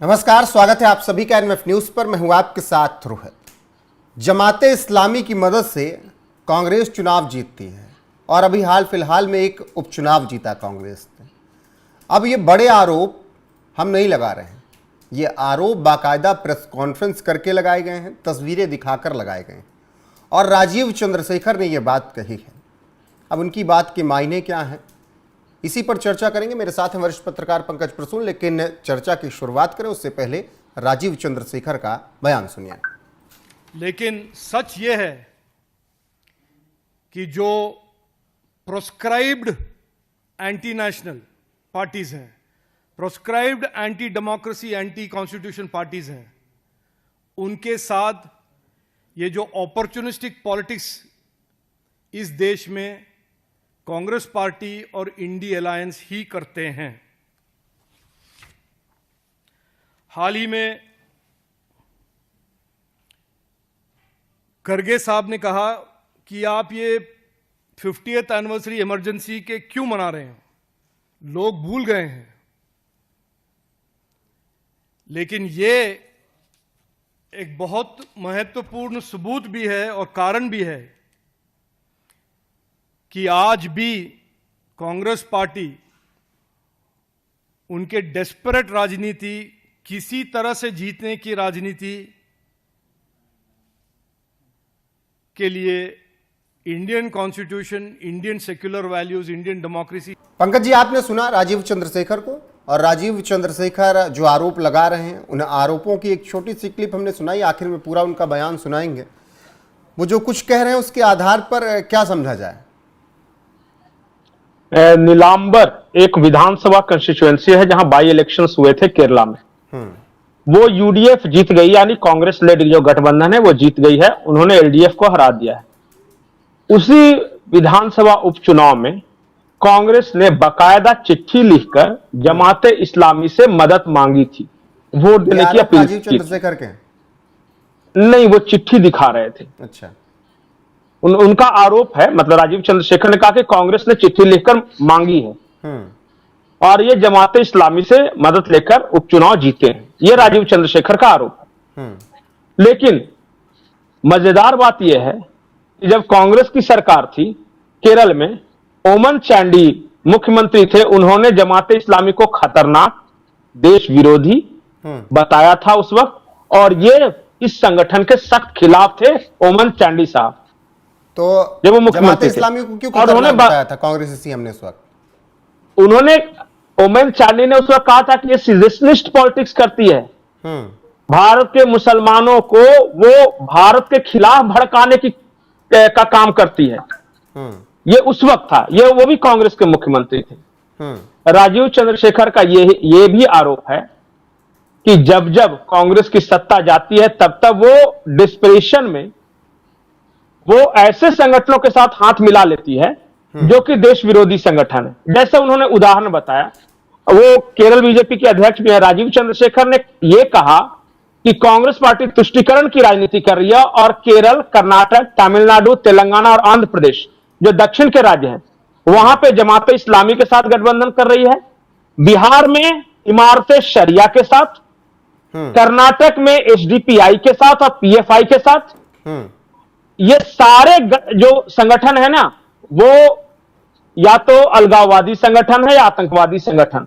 नमस्कार, स्वागत है आप सभी का एनएमएफ न्यूज पर। मैं हूं आपके साथ रोहित। जमाते इस्लामी की मदद से कांग्रेस चुनाव जीतती है और अभी हाल फिलहाल में एक उपचुनाव जीता कांग्रेस ने। अब ये बड़े आरोप हम नहीं लगा रहे हैं, ये आरोप बाकायदा प्रेस कॉन्फ्रेंस करके लगाए गए हैं, तस्वीरें दिखाकर लगाए गए हैं और राजीव चंद्रशेखर ने यह बात कही है। अब उनकी बात के मायने क्या हैं, इसी पर चर्चा करेंगे। मेरे साथ हैं वरिष्ठ पत्रकार पंकज प्रसून। लेकिन चर्चा की शुरुआत करें उससे पहले राजीव चंद्रशेखर का बयान सुनिए। लेकिन सच यह है कि जो प्रोस्क्राइब्ड एंटी नेशनल पार्टीज हैं, proscribed anti democracy, anti constitution parties हैं, उनके साथ ये जो अपॉर्चुनिस्टिक पॉलिटिक्स इस देश में कांग्रेस पार्टी और इंडी अलायंस ही करते हैं। हाल ही में खरगे साहब ने कहा कि आप ये 50th एनिवर्सरी इमरजेंसी के क्यों मना रहे हैं, लोग भूल गए हैं। लेकिन ये एक बहुत महत्वपूर्ण सबूत भी है और कारण भी है कि आज भी कांग्रेस पार्टी उनके डेस्परेट राजनीति, किसी तरह से जीतने की राजनीति के लिए Indian constitution, Indian secular values, Indian democracy. Pankaj ji, आपने सुना राजीव चंद्रशेखर को, और राजीव चंद्रशेखर जो आरोप लगा रहे हैं उन आरोपों की एक छोटी सी क्लिप हमने सुनाई। आखिर में पूरा उनका बयान सुनाएंगे। वो जो कुछ कह रहे हैं उसके आधार पर क्या समझा जाए? नीलांबर एक विधानसभा कंस्टिट्यूएंसी है जहां बाई इलेक्शंस हुए थे केरला में। वो यूडीएफ जीत गई, यानी कांग्रेस लेड जो गठबंधन है वो जीत गई है। उन्होंने एलडीएफ को हरा दिया है। उसी विधानसभा उपचुनाव में कांग्रेस ने बकायदा चिट्ठी लिखकर जमाते इस्लामी से मदद मांगी थी, वोट देने की अपील राजीव चंद्रशेखर के नहीं, वो चिट्ठी दिखा रहे थे। अच्छा, उनका आरोप है, मतलब राजीव चंद्रशेखर ने कहा कि कांग्रेस ने चिट्ठी लिखकर मांगी है और ये जमाते इस्लामी से मदद लेकर उपचुनाव जीते हैं। ये राजीव चंद्रशेखर का आरोप है। लेकिन मजेदार बात यह है कि जब कांग्रेस की सरकार थी केरल में, ओमन चांडी मुख्यमंत्री थे, उन्होंने जमाते इस्लामी को खतरनाक, देश विरोधी बताया था उस वक्त, और ये इस संगठन के सख्त खिलाफ थे ओमन चांडी साहब। तो जब वो मुख्यमंत्री जमाते इस्लामी को क्यों खतरनाक बताया था कांग्रेस सीएम ने उस वक्त? उन्होंने, ओमन चांडी ने उस वक्त कहा था कि ये सिजेशनिस्ट पॉलिटिक्स करती है, भारत के मुसलमानों को वो भारत के खिलाफ भड़काने का काम करती है। ये उस वक्त था, ये वो भी कांग्रेस के मुख्यमंत्री थे। राजीव चंद्रशेखर का ये भी आरोप है कि जब जब कांग्रेस की सत्ता जाती है तब तब वो डिस्परेशन में वो ऐसे संगठनों के साथ हाथ मिला लेती है जो कि देश विरोधी संगठन है। जैसे उन्होंने उदाहरण बताया, वो केरल बीजेपी के अध्यक्ष भी है, राजीव चंद्रशेखर ने यह कहा कि कांग्रेस पार्टी तुष्टीकरण की राजनीति कर रही है और केरल, कर्नाटक, तमिलनाडु, तेलंगाना और आंध्र प्रदेश जो दक्षिण के राज्य हैं वहां पे जमाते इस्लामी के साथ गठबंधन कर रही है। बिहार में इमारते शरिया के साथ, कर्नाटक में एसडीपीआई के साथ और पीएफआई के साथ। ये सारे जो संगठन है ना, वो या तो अलगाववादी संगठन है या आतंकवादी संगठन,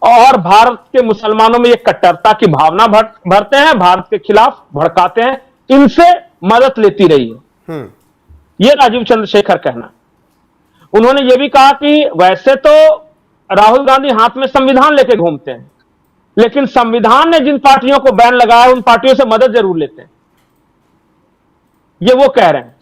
और भारत के मुसलमानों में ये कट्टरता की भावना भरते हैं, भारत के खिलाफ भड़काते हैं, इनसे मदद लेती रही है। ये राजीव चंद्रशेखर कहना। उन्होंने ये भी कहा कि वैसे तो राहुल गांधी हाथ में संविधान लेके घूमते हैं, लेकिन संविधान ने जिन पार्टियों को बैन लगाया उन पार्टियों से मदद जरूर लेते हैं, ये वो कह रहे हैं।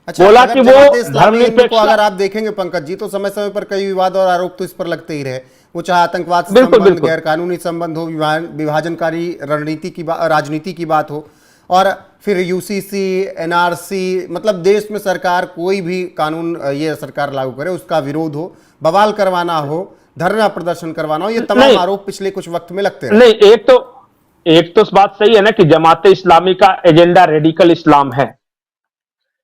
अच्छा, बोला कि वो धर्मनिरपेक्ष, अगर आप देखेंगे पंकज जी, तो समय समय पर कई विवाद और आरोप तो इस पर लगते ही रहे। वो चाहे आतंकवाद से संबंध, गैर कानूनी संबंध हो, विभाजनकारी राजनीति की बात हो, और फिर यूसीसी, एनआरसी, मतलब देश में सरकार कोई भी कानून ये सरकार लागू करे उसका विरोध हो, बवाल करवाना हो, धरना प्रदर्शन करवाना हो, ये तमाम आरोप पिछले कुछ वक्त में लगते रहे। नहीं, एक तो बात सही है ना कि जमाते इस्लामी का एजेंडा रेडिकल इस्लाम है,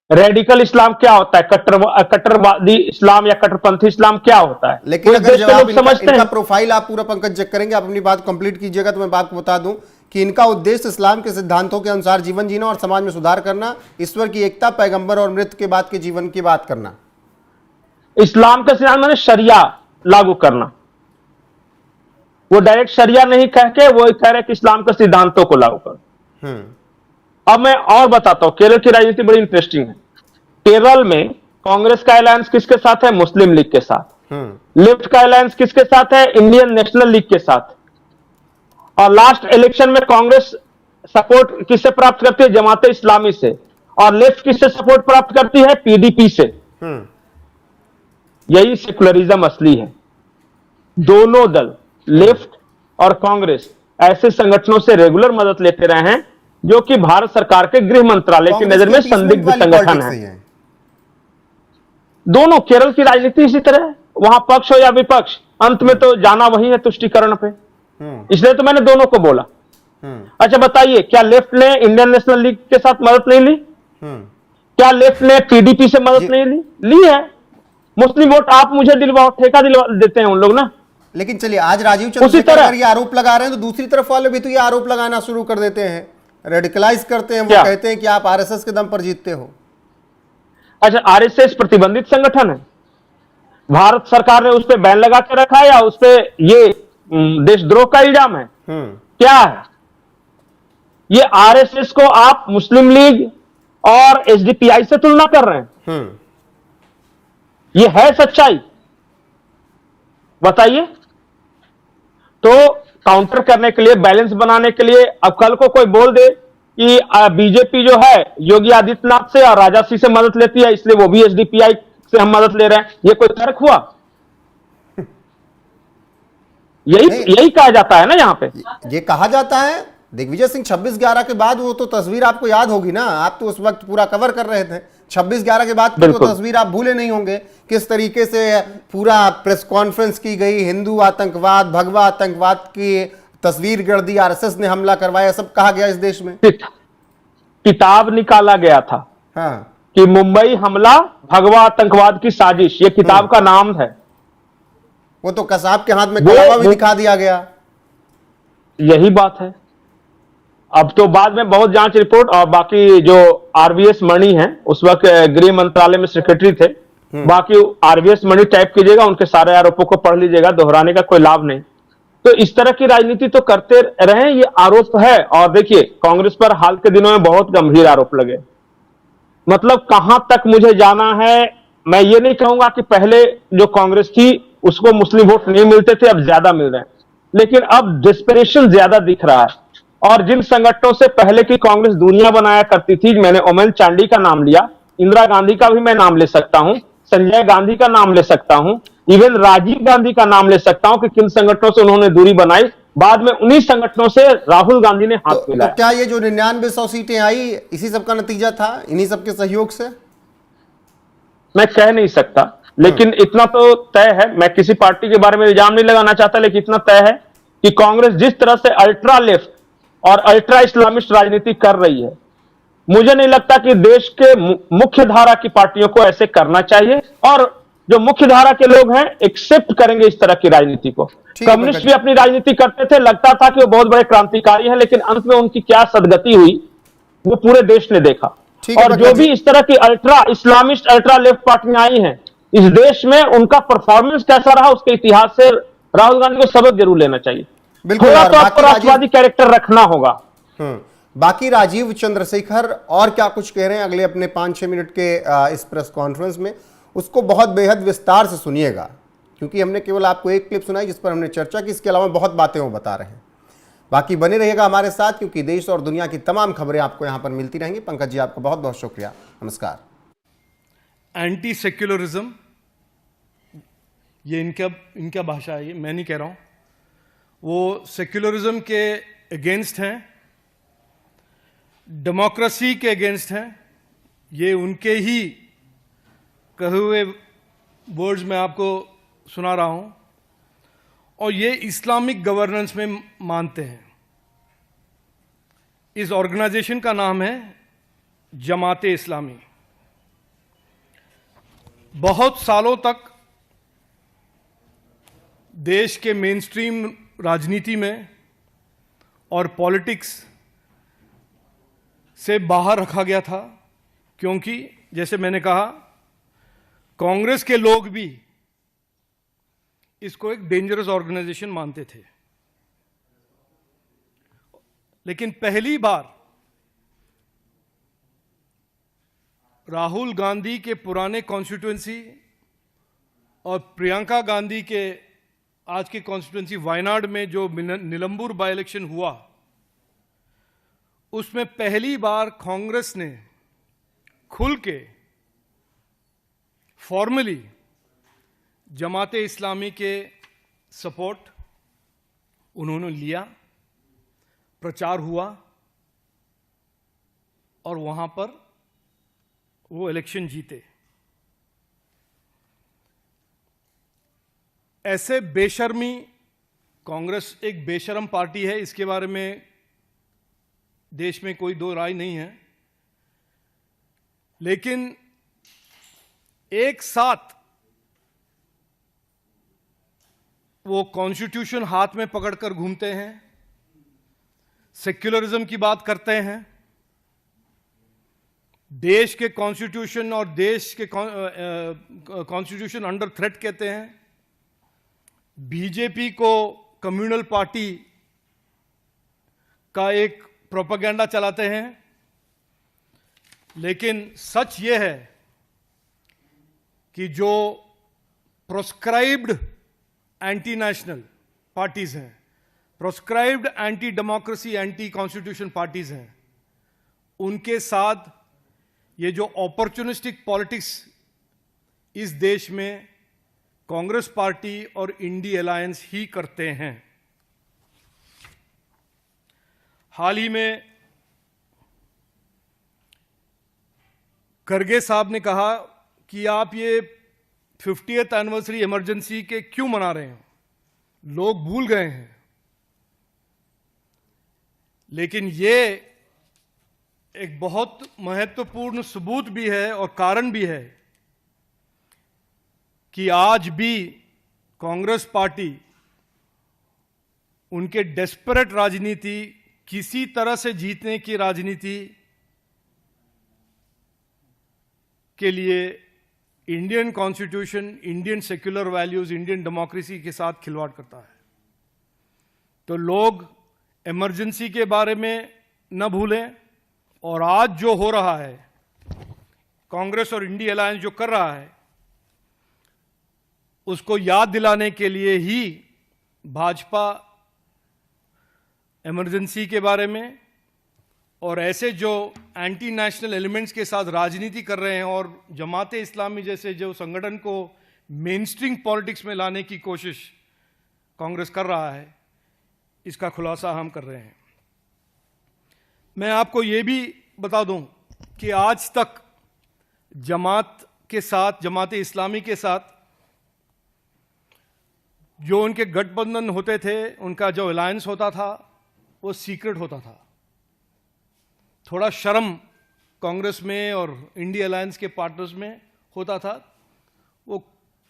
रेडिकल इस्लाम क्या होता है, कट्टरवादी इस्लाम या कट्टरपंथी इस्लाम क्या होता है, लेकिन वो इस अगर देश जब के आप लोग समझते इनका हैं। प्रोफाइल आप पूरा पंकज चेक करेंगे, आप अपनी बात कंप्लीट कीजिएगा, तो मैं आपको बता दूं कि इनका उद्देश्य इस्लाम के सिद्धांतों के अनुसार जीवन जीना और समाज में सुधार करना, ईश्वर की एकता, पैगंबर और मृत्यु के बाद के जीवन की बात करना। इस्लाम का सिद्धांत मैंने शरिया लागू करना, वो डायरेक्ट शरिया नहीं कह के वो कह रहे कि इस्लाम के सिद्धांतों को लागू कर। अब मैं और बताता हूं, केरल की राजनीति बड़ी इंटरेस्टिंग है। केरल में कांग्रेस का अलायंस किसके साथ है? मुस्लिम लीग के साथ। लेफ्ट का अलायंस किसके साथ है? इंडियन नेशनल लीग के साथ। और लास्ट इलेक्शन में कांग्रेस सपोर्ट किससे प्राप्त करती है? जमाते इस्लामी से। और लेफ्ट किससे सपोर्ट प्राप्त करती है? पीडीपी से। यही सेकुलरिज्म असली है। दोनों दल, लेफ्ट और कांग्रेस, ऐसे संगठनों से रेगुलर मदद लेते रहे हैं जो कि भारत सरकार के गृह मंत्रालय की नजर में संदिग्ध संगठन है। दोनों, केरल की राजनीति इसी तरह है, वहां पक्ष हो या विपक्ष, अंत में तो जाना वही है तुष्टीकरण पे। इसलिए तो मैंने दोनों को बोला। अच्छा बताइए, क्या लेफ्ट ने इंडियन नेशनल लीग के साथ मदद नहीं ली? क्या लेफ्ट ने पीडीपी से मदद नहीं ली? ली है। मुस्लिम वोट आप मुझे दिलवाओ, ठेका दिलवा देते हैं उन लोग ना। लेकिन चलिए, आज राजीव चंद्रशेखर अगर ये आरोप लगा रहे हैं तो दूसरी तरफ वाले भी तो ये आरोप लगाना शुरू कर देते हैं, रेडिकलाइज करते हैं। वो कहते हैं कि आप आरएसएस के दम पर जीतते हो। अच्छा, आरएसएस प्रतिबंधित संगठन है, भारत सरकार ने उस पर बैन लगा के रखा है या उस पर ये देशद्रोह का इल्जाम है? क्या है ये? आरएसएस को आप मुस्लिम लीग और एसडीपीआई से तुलना कर रहे हैं। ये है सच्चाई? बताइए। तो काउंटर करने के लिए, बैलेंस बनाने के लिए, अब कल को कोई बोल दे कि बीजेपी जो है योगी आदित्यनाथ से और राजासी से मदद लेती है, इसलिए वो भी एसडीपीआई से हम मदद ले रहे हैं, ये कोई तर्क हुआ? यही कहा जाता है ना यहाँ पे। ये कहा जाता है। दिग्विजय सिंह 26/11 के बाद, वो तो तस्वीर आपको याद होगी ना, आप तो उस वक्त पूरा कवर कर रहे थे। 26/11 के बाद की तो तस्वीर आप भूले नहीं होंगे, किस तरीके से पूरा प्रेस कॉन्फ्रेंस की गई, हिंदू आतंकवाद, भगवा आतंकवाद की तस्वीर गर्दी, आरएसएस ने हमला करवाया, सब कहा गया इस देश में। किताब निकाला गया था कि मुंबई हमला भगवा आतंकवाद की साजिश, ये किताब का नाम है। वो तो कसाब के हाथ में कलवा भी दिखा दिया गया। यही बात है। अब तो बाद में बहुत जांच रिपोर्ट, और बाकी जो आरवीएस मणि हैं उस वक्त गृह मंत्रालय में सेक्रेटरी थे, बाकी आरवीएस मणि टाइप कीजिएगा, उनके सारे आरोपों को पढ़ लीजिएगा, दोहराने का कोई लाभ नहीं। तो इस तरह की राजनीति तो करते रहे, ये आरोप है। और देखिए, कांग्रेस पर हाल के दिनों में बहुत गंभीर आरोप लगे। मतलब कहां तक मुझे जाना है, मैं ये नहीं कहूंगा कि पहले जो कांग्रेस थी उसको मुस्लिम वोट नहीं मिलते थे, अब ज्यादा मिल रहे हैं, लेकिन अब डिस्परेशन ज्यादा दिख रहा है। और जिन संगठनों से पहले की कांग्रेस दुनिया बनाया करती थी, मैंने ओमेन चांडी का नाम लिया, इंदिरा गांधी का भी मैं नाम ले सकता हूं, संजय गांधी का नाम ले सकता हूं, इवन राजीव गांधी का नाम ले सकता हूं कि किन संगठनों से उन्होंने दूरी बनाई। बाद में उन्हीं संगठनों से राहुल गांधी ने हाथ मिलाया। तो क्या ये जो 9900 सीटें आई, इसी सब का नतीजा था, इन्हीं सबके सहयोग से? मैं कह नहीं सकता, लेकिन इतना तो तय है, मैं किसी पार्टी के बारे में इल्जाम नहीं लगाना चाहता, लेकिन इतना तय है कि कांग्रेस जिस तरह से अल्ट्रा लेफ्ट और अल्ट्रा इस्लामिस्ट राजनीति कर रही है, मुझे नहीं लगता कि देश के मुख्य धारा की पार्टियों को ऐसे करना चाहिए। और जो मुख्य धारा के लोग हैं एक्सेप्ट करेंगे इस तरह की राजनीति को। कम्युनिस्ट भी अपनी राजनीति करते थे, लगता था कि वो बहुत बड़े क्रांतिकारी हैं, लेकिन अंत में उनकी क्या सदगति हुई वो पूरे देश ने देखा। और जो भी इस तरह की अल्ट्रा इस्लामिस्ट, अल्ट्रा लेफ्ट पार्टियां आई हैं इस देश में, उनका परफॉर्मेंस कैसा रहा उसके इतिहास से राहुल गांधी को सबक जरूर लेना चाहिए। थोड़ा तो आपको राष्ट्रवादी कैरेक्टर रखना होगा। बाकी राजीव चंद्रशेखर और क्या कुछ कह रहे हैं अगले अपने 5-6 मिनट के इस प्रेस कॉन्फ्रेंस में, उसको बहुत बेहद विस्तार से सुनिएगा, क्योंकि हमने केवल आपको एक क्लिप सुनाई जिस पर हमने चर्चा की, इसके अलावा बहुत बातें वो बता रहे हैं। बाकी बने रहिएगा हमारे साथ, क्योंकि देश और दुनिया की तमाम खबरें आपको यहाँ पर मिलती रहेंगी। पंकज जी, आपका बहुत बहुत शुक्रिया, नमस्कार। एंटी सेक्युलरिज्म, ये इनका भाषा है, ये मैं नहीं कह रहा हूं। वो सेक्युलरिज्म के अगेंस्ट हैं, डेमोक्रेसी के अगेंस्ट हैं। ये उनके ही कहे हुए वर्ड्स में आपको सुना रहा हूं। और ये इस्लामिक गवर्नेंस में मानते हैं। इस ऑर्गेनाइजेशन का नाम है जमाते इस्लामी। बहुत सालों तक देश के मेनस्ट्रीम राजनीति में और पॉलिटिक्स से बाहर रखा गया था, क्योंकि जैसे मैंने कहा, कांग्रेस के लोग भी इसको एक डेंजरस ऑर्गेनाइजेशन मानते थे। लेकिन पहली बार राहुल गांधी के पुराने कॉन्स्टिट्यूएंसी और प्रियंका गांधी के आज के कॉन्स्टिट्यूएंसी वायनाड में जो निलंबूर बाय इलेक्शन हुआ, उसमें पहली बार कांग्रेस ने खुल के फॉर्मली जमाते इस्लामी के सपोर्ट उन्होंने लिया, प्रचार हुआ और वहां पर वो इलेक्शन जीते। ऐसे बेशर्मी, कांग्रेस एक बेशर्म पार्टी है, इसके बारे में देश में कोई दो राय नहीं है। लेकिन एक साथ वो कॉन्स्टिट्यूशन हाथ में पकड़कर घूमते हैं, सेक्युलरिज्म की बात करते हैं, देश के कॉन्स्टिट्यूशन और देश के कॉन्स्टिट्यूशन अंडर थ्रेट कहते हैं, बीजेपी को कम्युनल पार्टी का एक प्रोपेगेंडा चलाते हैं। लेकिन सच ये है कि जो प्रोस्क्राइब्ड एंटी नेशनल पार्टीज हैं, proscribed anti democracy, anti constitution parties हैं, उनके साथ ये जो अपॉर्चुनिस्टिक पॉलिटिक्स इस देश में कांग्रेस पार्टी और इंडी अलायंस ही करते हैं। हाल ही में खरगे साहब ने कहा कि आप ये 50th एनिवर्सरी इमरजेंसी के क्यों मना रहे हैं, लोग भूल गए हैं। लेकिन ये एक बहुत महत्वपूर्ण सबूत भी है और कारण भी है कि आज भी कांग्रेस पार्टी उनके डेस्परेट राजनीति, किसी तरह से जीतने की राजनीति के लिए Indian constitution, Indian secular values, Indian democracy के साथ खिलवाड़ करता है। तो लोग इमरजेंसी के बारे में न भूलें, और आज जो हो रहा है, कांग्रेस और इंडी अलायंस जो कर रहा है, उसको याद दिलाने के लिए ही भाजपा इमरजेंसी के बारे में और ऐसे जो एंटी नेशनल एलिमेंट्स के साथ राजनीति कर रहे हैं और जमाते इस्लामी जैसे जो संगठन को मेनस्ट्रीम पॉलिटिक्स में लाने की कोशिश कांग्रेस कर रहा है, इसका खुलासा हम कर रहे हैं। मैं आपको ये भी बता दूं कि आज तक जमात के साथ, जमाते इस्लामी के साथ जो उनके गठबंधन होते थे, उनका जो अलायंस होता था, वो सीक्रेट होता था। थोड़ा शर्म कांग्रेस में और इंडी अलायंस के पार्टनर्स में होता था, वो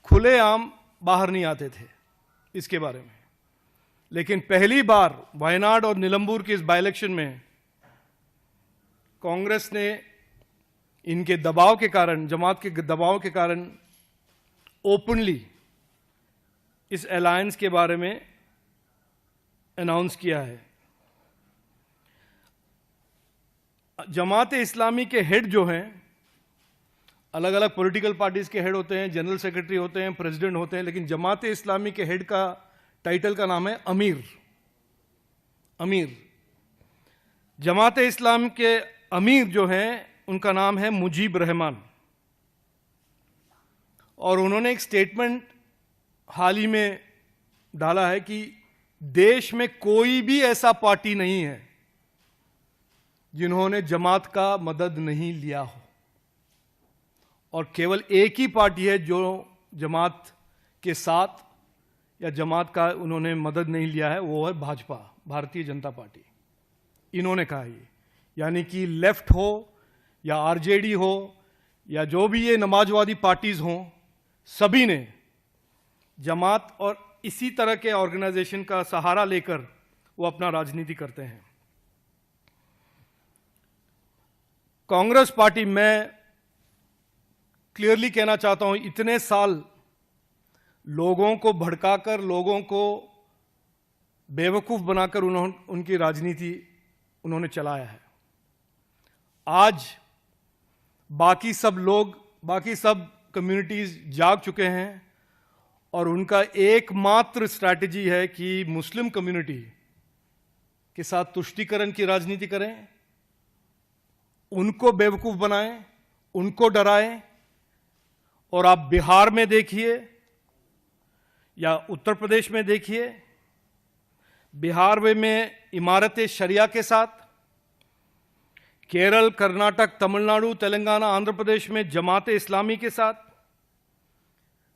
खुलेआम बाहर नहीं आते थे इसके बारे में। लेकिन पहली बार वायनाड और निलंबूर के इस बाय इलेक्शन में कांग्रेस ने इनके दबाव के कारण, जमात के दबाव के कारण ओपनली इस अलायंस के बारे में अनाउंस किया है। जमाते इस्लामी के हेड जो हैं, अलग अलग पॉलिटिकल पार्टीज के हेड होते हैं, जनरल सेक्रेटरी होते हैं, प्रेसिडेंट होते हैं, लेकिन जमाते इस्लामी के हेड का टाइटल का नाम है अमीर। अमीर जमाते इस्लाम के अमीर जो हैं, उनका नाम है मुजीब रहमान। और उन्होंने एक स्टेटमेंट हाल ही में डाला है कि देश में कोई भी ऐसा पार्टी नहीं है जिन्होंने जमात का मदद नहीं लिया हो, और केवल एक ही पार्टी है जो जमात के साथ या जमात का उन्होंने मदद नहीं लिया है, वो है भाजपा, भारतीय जनता पार्टी। इन्होंने कहा ये, यानी कि लेफ्ट हो या आरजेडी हो या जो भी ये नमाजवादी पार्टीज हों, सभी ने जमात और इसी तरह के ऑर्गेनाइजेशन का सहारा लेकर वो अपना राजनीति करते हैं। कांग्रेस पार्टी, मैं क्लियरली कहना चाहता हूं, इतने साल लोगों को भड़काकर, लोगों को बेवकूफ बनाकर उनकी राजनीति उन्होंने चलाया है। आज बाकी सब लोग, बाकी सब कम्युनिटीज जाग चुके हैं और उनका एकमात्र स्ट्रैटेजी है कि मुस्लिम कम्युनिटी के साथ तुष्टीकरण की राजनीति करें, उनको बेवकूफ बनाएं, उनको डराएं। और आप बिहार में देखिए या उत्तर प्रदेश में देखिए, बिहार में इमारत शरिया के साथ, केरल, कर्नाटक, तमिलनाडु, तेलंगाना, आंध्र प्रदेश में जमात इस्लामी के साथ,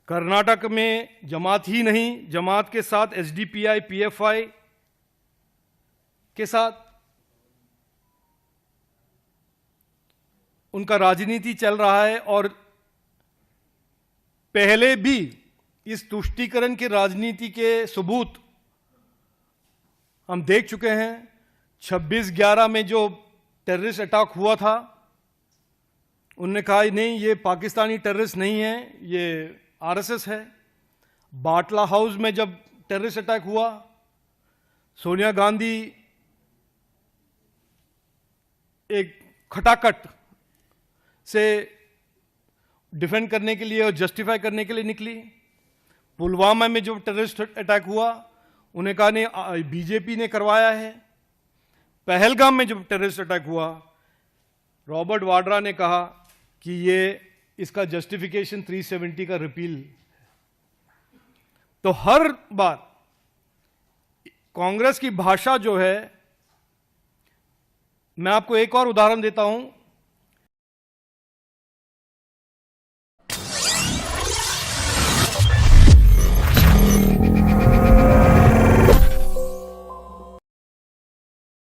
कर्नाटक में जमात ही नहीं, जमात के साथ एसडीपीआई, पीएफआई के साथ उनका राजनीति चल रहा है। और पहले भी इस तुष्टीकरण की राजनीति के सबूत हम देख चुके हैं। 26/11 में जो टेररिस्ट अटैक हुआ था, उन्होंने कहा नहीं, ये पाकिस्तानी टेररिस्ट नहीं है, ये आरएसएस है। बाटला हाउस में जब टेररिस्ट अटैक हुआ, सोनिया गांधी एक खटाखट से डिफेंड करने के लिए और जस्टिफाई करने के लिए निकली। पुलवामा में जो टेररिस्ट अटैक हुआ, उन्हें कहा नहीं, बीजेपी ने करवाया है। पहलगाम में जब टेररिस्ट अटैक हुआ, रॉबर्ट वाड्रा ने कहा कि ये इसका जस्टिफिकेशन 370 का रिपील। तो हर बार कांग्रेस की भाषा जो है, मैं आपको एक और उदाहरण देता हूं।